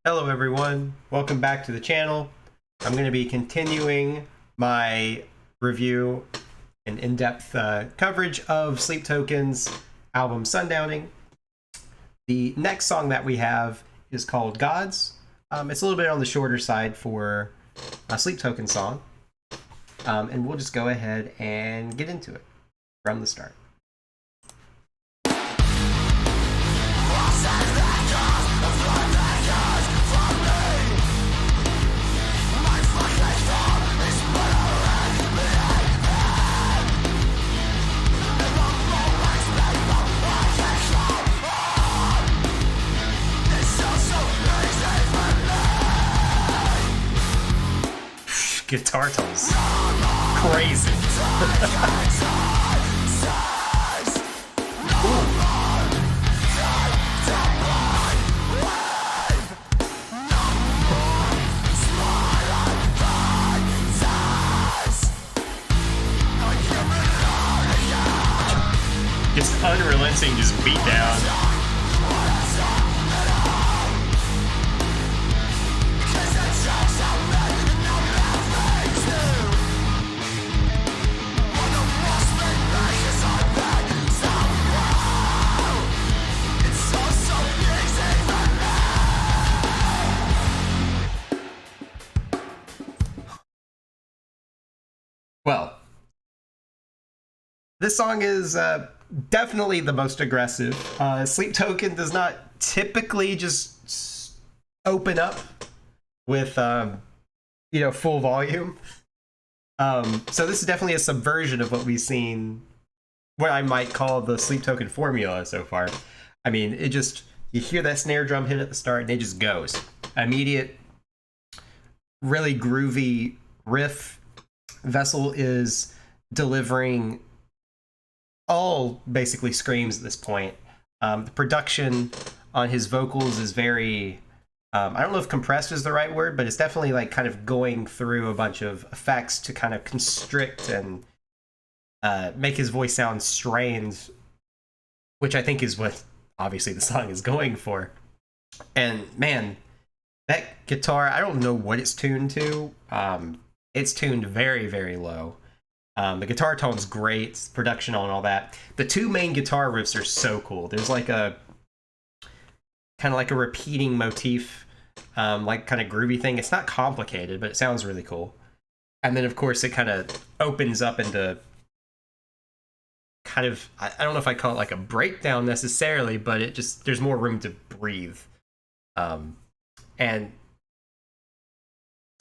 Hello everyone, welcome back to the channel. I'm going to be continuing my review and in-depth coverage of Sleep Token's album Sundowning. The next song that we have is called Gods. It's a little bit on the shorter side for a Sleep Token song, and we'll just go ahead and get into it from the start. Guitar tones. Crazy. Just unrelenting, just beat down. Well, this song is definitely the most aggressive. Sleep Token does not typically just open up with full volume. So this is definitely a subversion of what we've seen, what I might call the Sleep Token formula so far. I mean, you hear that snare drum hit at the start and it just goes. Immediate, really groovy riff. Vessel is delivering all basically screams at this point. The production on his vocals is very, I don't know if compressed is the right word, but it's definitely like kind of going through a bunch of effects to kind of constrict and make his voice sound strained, which I think is what obviously the song is going for. And man, that guitar, I don't know what it's tuned to. It's tuned very, very low. The guitar tone's great, production on all that. The two main guitar riffs are so cool. There's like a kind of like a repeating motif, like kind of groovy thing. It's not complicated, but it sounds really cool. And then of course it kind of opens up into kind of, I don't know if I call it like a breakdown necessarily, but there's more room to breathe. And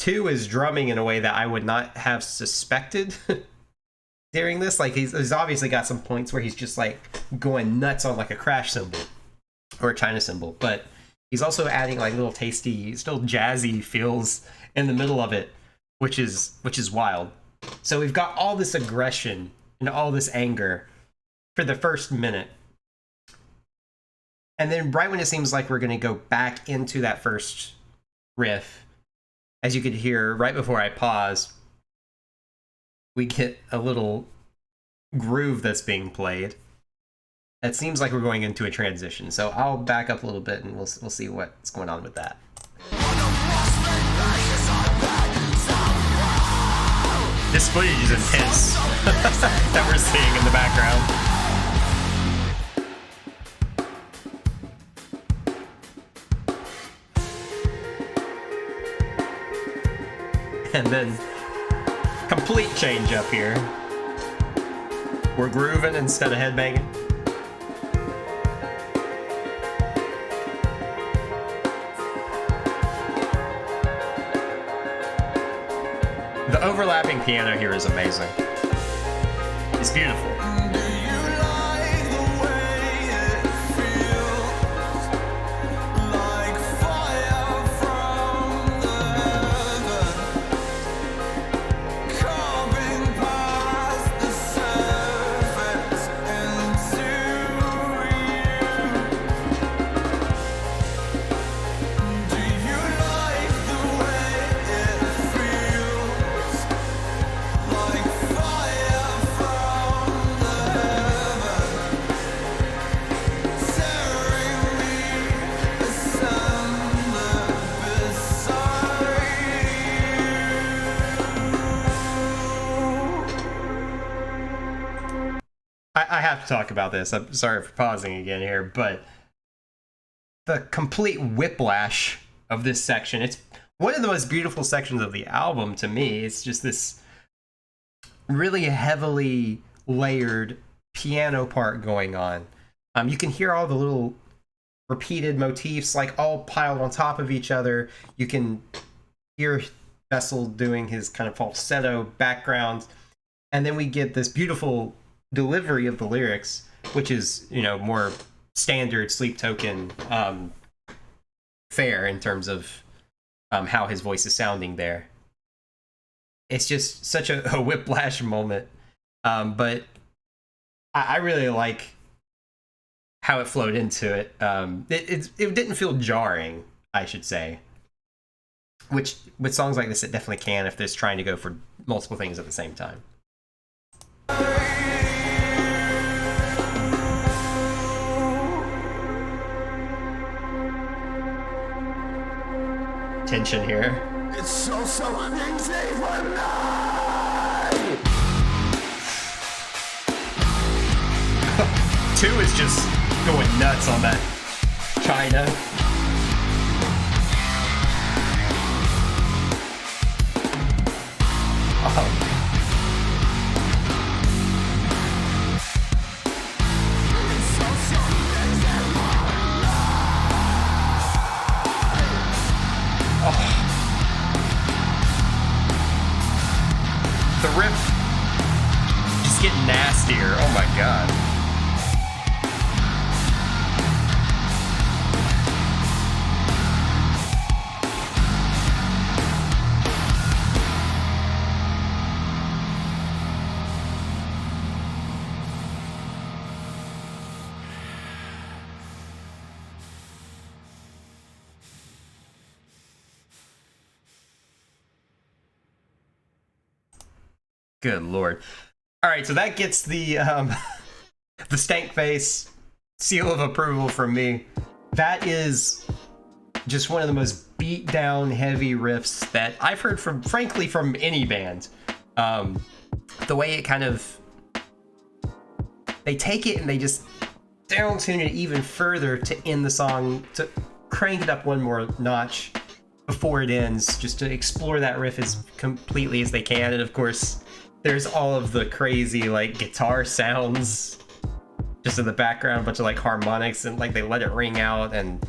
2 is drumming in a way that I would not have suspected during this. Like he's obviously got some points where he's just like going nuts on like a crash cymbal or a China cymbal, but he's also adding like little tasty, still jazzy feels in the middle of it, which is wild. So we've got all this aggression and all this anger for the first minute. And then right when it seems like we're going to go back into that first riff, as you could hear right before I pause, we get a little groove that's being played. It seems like we're going into a transition. So I'll back up a little bit and we'll see what's going on with that. This footage is intense that we're seeing in the background. And then complete change up here. We're grooving instead of headbanging. The overlapping piano here is amazing. It's beautiful. I have to talk about this. I'm sorry for pausing again here, but the complete whiplash of this section. It's one of the most beautiful sections of the album to me. It's just this really heavily layered piano part going on. You can hear all the little repeated motifs like all piled on top of each other. You can hear Vessel doing his kind of falsetto background, and then we get this beautiful delivery of the lyrics, which is, you know, more standard Sleep Token fare in terms of how his voice is sounding there. It's just such a whiplash moment, but I really like how it flowed into it. It didn't feel jarring, I should say. Which, with songs like this, it definitely can if there's trying to go for multiple things at the same time. Tension here. It's so easy for me. Two is just going nuts on that China. Oh. The riff just getting nastier. Oh my god. Good lord. All right, so that gets the the stank face seal of approval from me. That is just one of the most beat down heavy riffs that I've heard from, frankly, from any band. The way it kind of, they take it and they just down tune it even further to end the song, to crank it up one more notch before it ends, just to explore that riff as completely as they can. And of course, there's all of the crazy like guitar sounds just in the background, a bunch of like harmonics, and like they let it ring out, and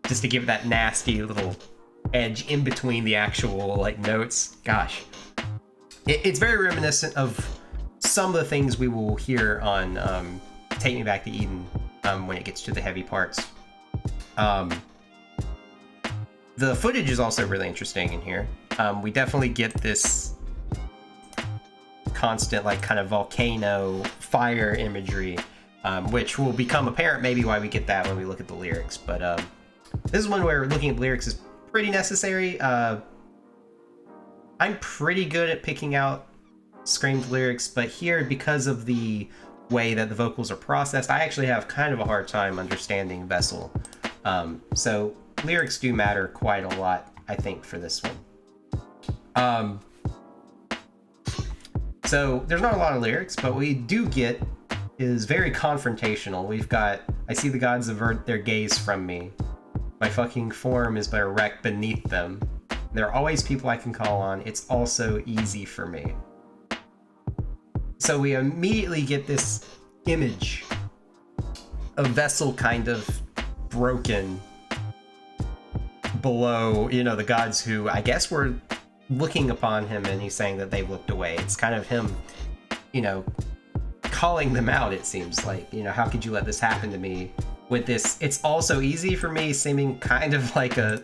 just to give it that nasty little edge in between the actual like notes. Gosh, it's very reminiscent of some of the things we will hear on Take Me Back to Eden when it gets to the heavy parts. The footage is also really interesting in here. We definitely get this constant like kind of volcano fire imagery, which will become apparent maybe why we get that when we look at the lyrics. But this is one where looking at the lyrics is pretty necessary. I'm pretty good at picking out screamed lyrics, but here, because of the way that the vocals are processed, I actually have kind of a hard time understanding Vessel. So lyrics do matter quite a lot, I think, for this one. So there's not a lot of lyrics, but what we do get is very confrontational. We've got, I see the gods avert their gaze from me. My fucking form is but a wreck beneath them. There are always people I can call on. It's all so easy for me. So we immediately get this image of Vessel kind of broken below, you know, the gods who I guess were looking upon him, and he's saying that they've looked away. It's kind of him, you know, calling them out, it seems like. You know, how could you let this happen to me? With this, it's also easy for me, seeming kind of like a,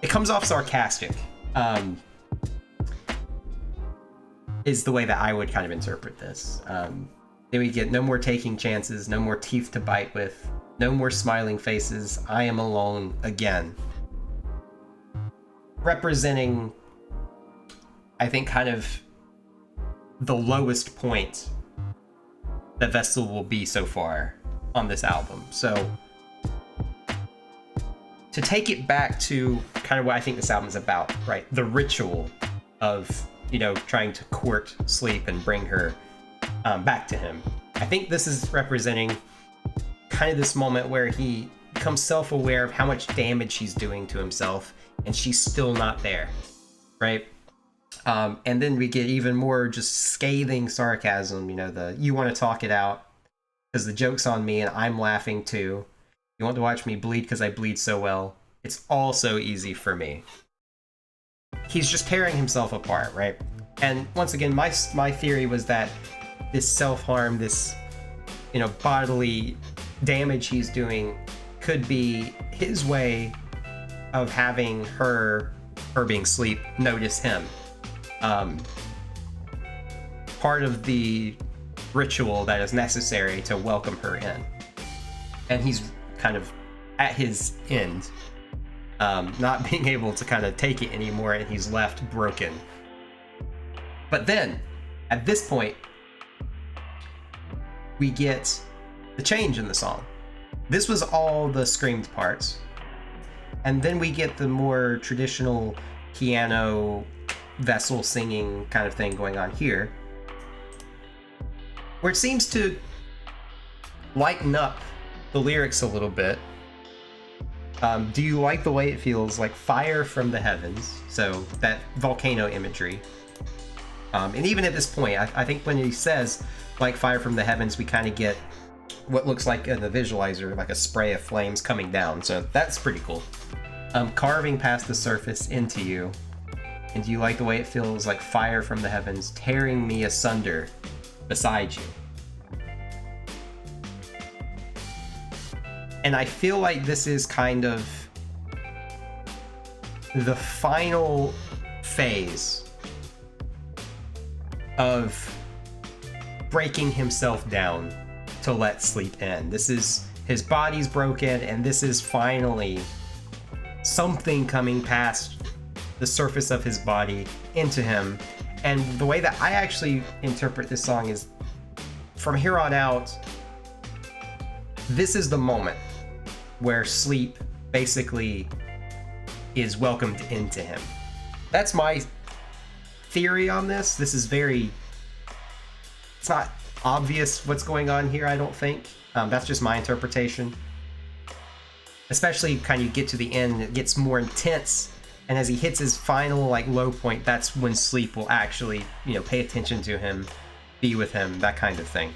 it comes off sarcastic, is the way that I would kind of interpret this. Then we get no more taking chances, no more teeth to bite with, no more smiling faces, I am alone again. Representing, I think, kind of the lowest point that Vessel will be so far on this album. So to take it back to kind of what I think this album's about, right? The ritual of, you know, trying to court Sleep and bring her back to him. I think this is representing kind of this moment where he becomes self-aware of how much damage he's doing to himself, and she's still not there, right? And then we get even more just scathing sarcasm, you want to talk it out because the joke's on me and I'm laughing too. You want to watch me bleed because I bleed so well. It's all so easy for me. He's just tearing himself apart, right? And once again, my theory was that this self-harm, this bodily damage he's doing could be his way of having her being Sleep, notice him. Part of the ritual that is necessary to welcome her in. And he's kind of at his end, not being able to kind of take it anymore, and he's left broken. But then, at this point, we get the change in the song. This was all the screamed parts. And then we get the more traditional piano vessel singing kind of thing going on here, where it seems to lighten up the lyrics a little bit. Do you like the way it feels like fire from the heavens? So that volcano imagery. And even at this point, I think when he says like fire from the heavens, we kind of get what looks like in the visualizer, like a spray of flames coming down. So that's pretty cool. Carving past the surface into you. And do you like the way it feels like fire from the heavens tearing me asunder beside you? And I feel like this is kind of the final phase of breaking himself down to let Sleep in. This is his body's broken, and this is finally something coming past the surface of his body into him. And the way that I actually interpret this song is, from here on out, this is the moment where Sleep basically is welcomed into him. That's my theory on this. This is it's not obvious what's going on here, I don't think. That's just my interpretation. Especially kind of get to the end, it gets more intense, and as he hits his final low point, that's when Sleep will actually pay attention to him, be with him, that kind of thing.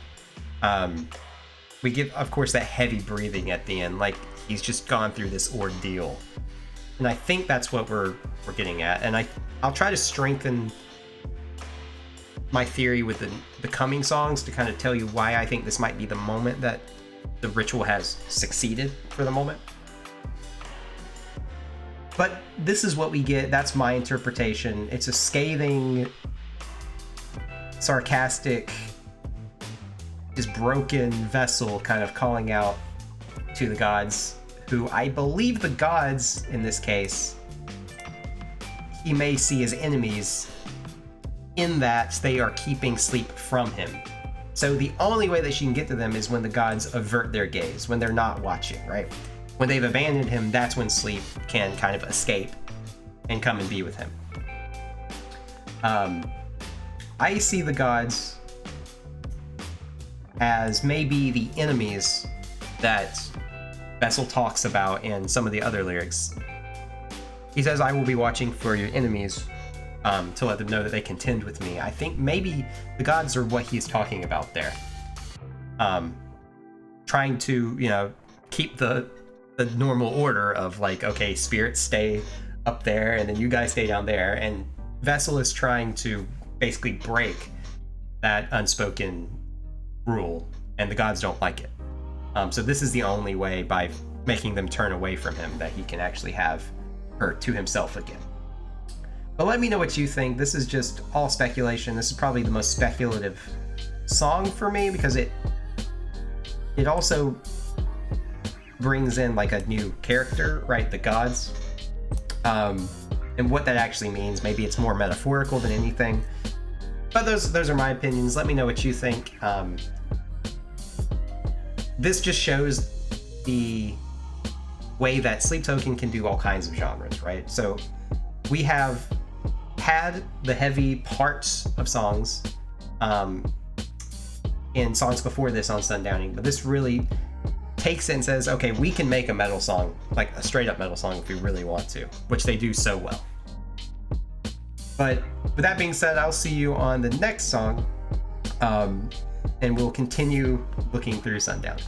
We get, of course, that heavy breathing at the end, like he's just gone through this ordeal. And I think that's what we're getting at. And I'll try to strengthen my theory with the coming songs to kind of tell you why I think this might be the moment that the ritual has succeeded for the moment. But this is what we get. That's my interpretation. It's a scathing, sarcastic, just broken vessel kind of calling out to the gods, who I believe the gods in this case he may see as enemies, in that they are keeping Sleep from him. So the only way that she can get to them is when the gods avert their gaze, when they're not watching, right? When they've abandoned him, that's when Sleep can kind of escape and come and be with him. I see the gods as maybe the enemies that Vessel talks about in some of the other lyrics. He says, I will be watching for your enemies to let them know that they contend with me. I think maybe the gods are what he's talking about there. Trying to, keep the normal order of okay, spirits stay up there and then you guys stay down there. And Vessel is trying to basically break that unspoken rule, and the gods don't like it. So this is the only way, by making them turn away from him, that he can actually have her to himself again. But let me know what you think. This is just all speculation. This is probably the most speculative song for me, because it also brings in a new character, right? The gods. And what that actually means. Maybe it's more metaphorical than anything. But those are my opinions. Let me know what you think. This just shows the way that Sleep Token can do all kinds of genres, right? So we have had the heavy parts of songs, in songs before this on Sundowning, but this really takes it and says, okay, we can make a metal song, like a straight up metal song if we really want to, which they do so well. But with that being said, I'll see you on the next song, and we'll continue looking through Sundown.